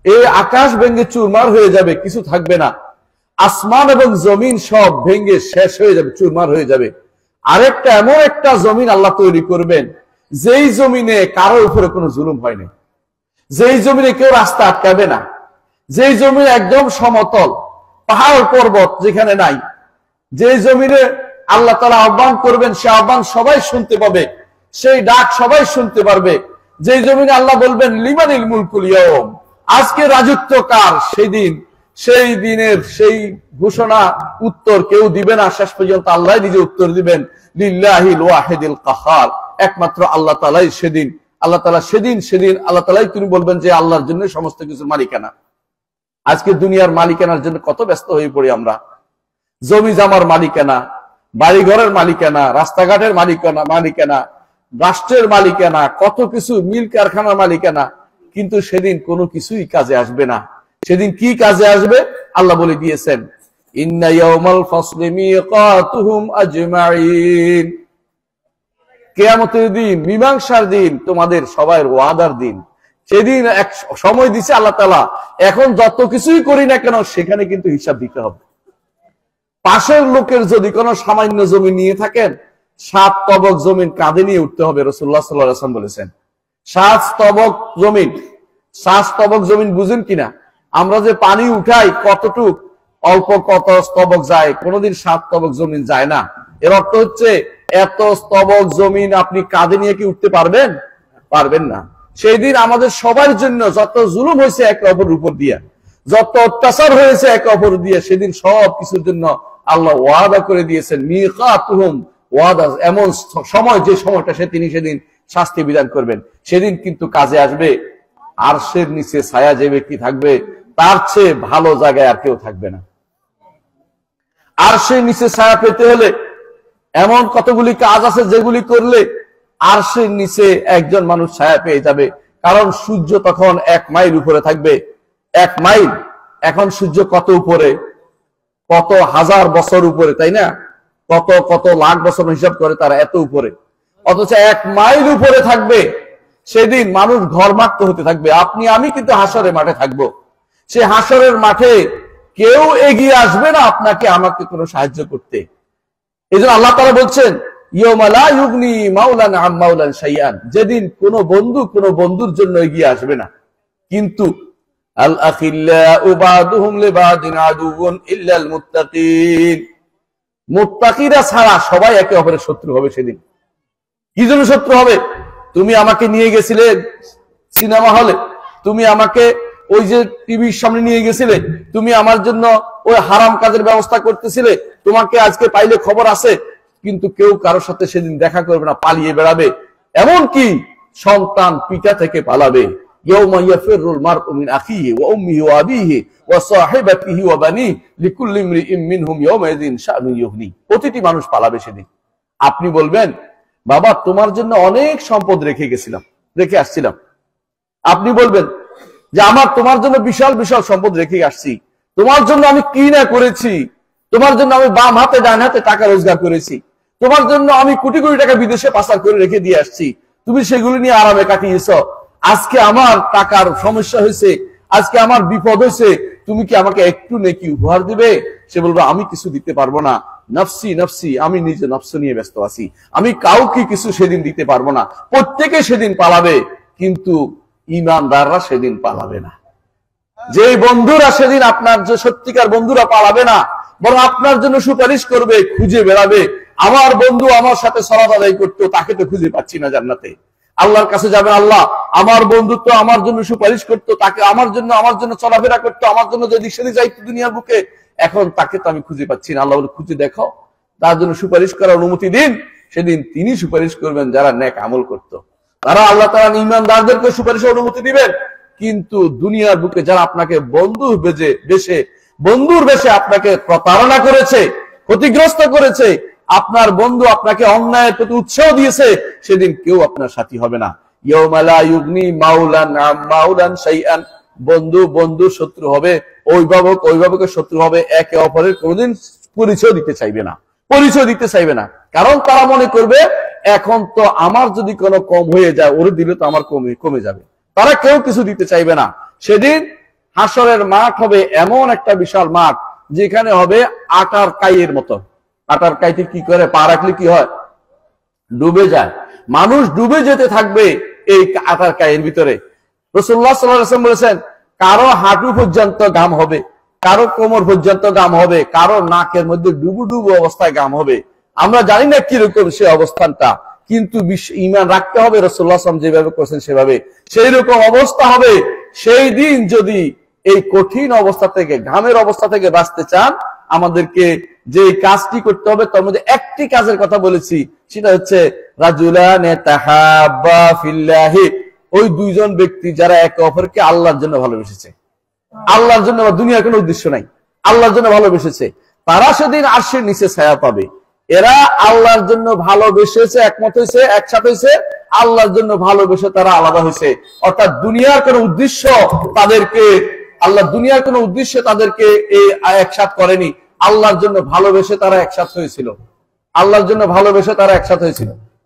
এই আকাশ ভেঙে চুরমার হয়ে যাবে, কিছু থাকবে না। আসমান এবং জমিন সব ভেঙে শেষ হয়ে যাবে, চুরমার হয়ে যাবে। আরেকটা এমন একটা জমিন আল্লাহ তৈরি করবেন, যেই জমিনে কারোর উপরে কোনো জুলুম হয়নি, যেই জমিনে কেউ রাস্তা আটকাবে না, যেই জমিনে একদম সমতল, পাহাড় পর্বত যেখানে নাই, যেই জমিনে আল্লাহ তাআলা আহ্বান করবেন, সে আহ্বান সবাই শুনতে পাবে, সেই ডাক সবাই শুনতে পারবে। যেই জমিনে আল্লাহ বলবেন লিমানিল মুলকুল ইয়াউম, আজকে রাজত্ব কার, সেই দিনের সেই ঘোষণা উত্তর কেউ দিবে না, শেষ পর্যন্ত আল্লাহ নিজে উত্তর দিবেন, লিল্লাহিল ওয়াহিদিল কাহার, একমাত্র আল্লাহ তাআলাই সেদিন, আল্লাহ তাআলা সেদিন আল্লাহ তাআলাই তিনি বলবেন যে আল্লাহর জন্য সমস্ত কিছুর মালিকানা। আজকে দুনিয়ার মালিকানার জন্য কত ব্যস্ত হয়ে পড়ি আমরা, জমি জামার মালিকানা, বাড়ি ঘরের মালিকানা, রাস্তাঘাটের মালিকানা, রাষ্ট্রের মালিকানা, কত কিছু, মিল কারখানার মালিকানা, কিন্তু সেদিন কোনো কিছুই কাজে আসবে না। সেদিন কি কাজে আসবে? আল্লাহ বলে দিয়েছেন, ইন্না ইয়াউমাল ফাসলি মিকাতুহুম আজমাইন, কিয়ামতের দিন, মীমাংসার দিন, তোমাদের সবার ওয়াদার দিন। সেদিন এক সময় দিছে আল্লাহ তাআলা, এখন যত কিছুই করি না কেন সেখানে কিন্তু হিসাব দিতে হবে। পাশের লোকের যদি কোনো সামান্য জমি নিয়ে থাকেন, 7 তবক জমিন কাঁধে নিয়ে উঠতে হবে, রাসূলুল্লাহ সাল্লাল্লাহু আলাইহি ওয়াসাল্লাম বলেছেন। 7 তবক জমিন বুঝেন কিনা? আমরা যে পানি উঠাই কতটুক, অল্প কত স্তবক যায়, কোনদিন 7 তবক জমিন যায় না। এর অর্থ হচ্ছে এত স্তবক জমিন আপনি কাঁধে নিয়ে কি উঠতে পারবেন? পারবেন না। সেই দিন আমাদের সবার জন্য যত জুলুম হয়েছে একে অপরের উপর দিয়ে, যত অত্যাচার হয়েছে একে অপর দিয়ে, সেদিন সব কিছুর জন্য আল্লাহ ওয়াদা করে দিয়েছেন, মিকাতুহুম, ওয়াদা, এমন সময়, যে সময়টা তিনি সেদিন শাস্তি বিধান করবেন। সেদিন কিন্তু কাজে আসবে আরশের নিচে ছায়া যে ব্যক্তি থাকবে, তার চেয়ে ভালো জায়গায় আর কেউ থাকবে না। আরশের নিচে ছায়া পেতে হলে এমন কতগুলি কাজ আছে যেগুলি করলে আরশের নিচে একজন মানুষ ছায়া পেয়ে যাবে। কারণ সূর্য তখন 1 মাইল উপরে থাকবে। 1 মাইল, এখন সূর্য কত উপরে? কত হাজার বছর উপরে, তাই না? কত লাখ বছর হিসাব করে তারা এত উপরে, অথচ 1 মাইল উপরে থাকবে। সেদিন মানুষ ঘরমাক্ত হতে থাকবে। আপনি আমি কিন্তু হাসরের মাঠে থাকবো। সে হাসরের মাঠে কেউ এগিয়ে আসবে না আপনাকে আমাকে কোনো সাহায্য করতে। এই জন্য আল্লাহ তাআলা বলছেন, ইয়াউমা লা ইউগনি মাওলান আম মাওলান শাইআন, যেদিন কোনো বন্ধু কোনো বন্ধুর জন্য এগিয়ে আসবে না। কিন্তু আল আখিল্লাউ বাদুহুম লিবাদিন আদুউন ইল্লাল মুত্তাকিন, মুত্তাকিরা ছাড়া সবাই একে অপরের শত্রু হবে সেদিন। কি জন্য শত্রু হবে? তুমি আমাকে নিয়ে গেছিলে সিনেমা হলে, তুমি আমাকে ওই যে টিভির সামনে নিয়ে গেছিলে, তুমি আমার জন্য ওই হারাম কাজের ব্যবস্থা করতেছিলে, তোমাকে আজকে পাইলে খবর আছে, কিন্তু কেউ কারোর সাথে সেদিন দেখা করবে না, পালিয়ে বেড়াবে। এমনকি সন্তান পিতা থেকে পালাবে। ইয়াউমা ইয়াফিরুল মারউ মিন আখিহি ওয়া উম্মিহি ওয়া আবিহি ওয়া সাহিবাতিহি ওয়া বানিহি লিকুল্লি ইমরিইম মিনহুম ইয়াউমাইযিন শাআনুন ইউগনি, প্রতিটি মানুষ পালাবে সেদিন। আপনি বলবেন, বাবা তোমার জন্য অনেক সম্পদ রেখে আসছিলাম। আপনি বলবেন যে আমার তোমার জন্য বিশাল বিশাল সম্পদ রেখে আসছি, তোমার জন্য আমি কি না করেছি, তোমার জন্য আমি বাম হাতে ডান হাতে টাকা রোজগার করেছি, তোমার জন্য আমি কোটি কোটি টাকা বিদেশে পাচার করে রেখে দিয়ে আসছি, তুমি সেগুলি নিয়ে আরামে কাটিয়েছ। আজকে আমার টাকার সমস্যা হয়েছে, আজকে আমার বিপদ হয়েছে, তুমি কি আমাকে একটু নেকি উপহার দিবে? সে বলবে আমি কিছু দিতে পারবো না, নফসি নফসি, আমি নিজে নফস নিয়ে ব্যস্ত আছি, আমি কাউকে কিছু সেদিন দিতে পারবো না। প্রত্যেকে সেদিন পালাবে, কিন্তু ঈমানদাররা সেদিন পালাবে না। যে বন্ধুরা সেদিন আপনার, যে সত্যিকার বন্ধুরা পালাবে না, বরং আপনার জন্য সুপারিশ করবে, খুঁজে বেড়াবে। আমার বন্ধু আমার সাথে সালাত আদায় করতো, তাকে তো খুঁজে পাচ্ছি না জান্নাতে। আল্লাহর কাছে যাবেন, আল্লাহ আমার বন্ধু তো আমার জন্য সুপারিশ করতো, তাকে আমার জন্য চলাফেরা করতো, আমার জন্য যদি সেদিন যাইতো দুনিয়ার বুকে, এখন তাকে তো আমি খুঁজে পাচ্ছি না। আল্লাহ বলে খুঁজে দেখো, তার জন্য সুপারিশ করার অনুমতি দিন। সেদিন তিনি সুপারিশ করবেন যারা নেক আমল করতো, তারা আল্লাহ তাআলা ঈমানদারদেরকে সুপারিশের অনুমতি দিবেন। কিন্তু দুনিয়ার বুকে যারা আপনাকে বন্ধুর বেশে আপনাকে প্রতারণা করেছে, ক্ষতিগ্রস্ত করেছে, আপনার বন্ধু আপনাকে অন্যায়ের প্রতি উৎসাহ দিয়েছে, সেদিন কেউ আপনার সাথী হবে না। ইয়াউমা লা ইউগনি মাওলান আম মাওলান শাইআন, বন্ধু শত্রু হবে, অভিভাবকের শত্রু হবে, একে অপরের কোনোদিন পরিচয় দিতে চাইবে না। কারণ তারা মনে করবে এখন তো আমার যদি কোনো কম হয়ে যায়, ওরে দিলে তো আমার কমে যাবে। তারা কেউ কিছু দিতে চাইবে না। সেদিন হাসরের মাঠ হবে এমন একটা বিশাল মাঠ যেখানে হবে আটার কাইয়ের মতো। আটার কাইতে কি করে পা রাখলে কি হয়? ডুবে যায়। মানুষ ডুবে যেতে থাকবে এই আটার কাইয়ের ভিতরে। রাসূলুল্লাহ সাল্লাল্লাহু আলাইহি ওয়াসাল্লাম বলেছেন, কারো হাঁটু পর্যন্ত ঘাম হবে, কারো কোমর পর্যন্ত ঘাম হবে, কারো নাকের মধ্যে ডুবু ডুবু অবস্থায় ঘাম হবে। আমরা জানি না কিরকম সে অবস্থানটা, কিন্তু ঈমান রাখতে হবে রাসূলুল্লাহ সাল্লাল্লাহু আলাইহি ওয়াসাল্লাম যেভাবে করেছেন সেভাবে। সেই রকম অবস্থা হবে সেই দিন। যদি এই কঠিন অবস্থা থেকে, ঘামের অবস্থা থেকে বাঁচতে চান, আমাদেরকে যে কাজটি করতে হবে তার মধ্যে একটি কাজের কথা বলেছি, সেটা হচ্ছে রাজুলান তাহাব্বা ফিল্লাহি, ওই দুইজন ব্যক্তি যারা একে অপরকে আল্লাহর জন্য ভালোবেসেছে। আল্লাহর জন্য, দুনিয়ার কোনো উদ্দেশ্য নাই, আল্লাহর জন্য ভালোবেসেছে, তারা সেদিন আরশের নিচে ছায়া পাবে। এরা আল্লাহর জন্য ভালোবেসেছে, একমত হয়েছে, একসাথে হয়েছে, আল্লাহর জন্য ভালোবেসে তারা আলাদা হয়েছে। অর্থাৎ দুনিয়ার কোনো উদ্দেশ্য তাদেরকে, আল্লাহ দুনিয়ার কোনো উদ্দেশ্যে তাদেরকে এই একসাথ করেনি, আল্লাহর জন্য ভালোবেসে তারা একসাথ হয়েছিল, আল্লাহর জন্য ভালোবেসে তারা একসাথ হয়েছিল।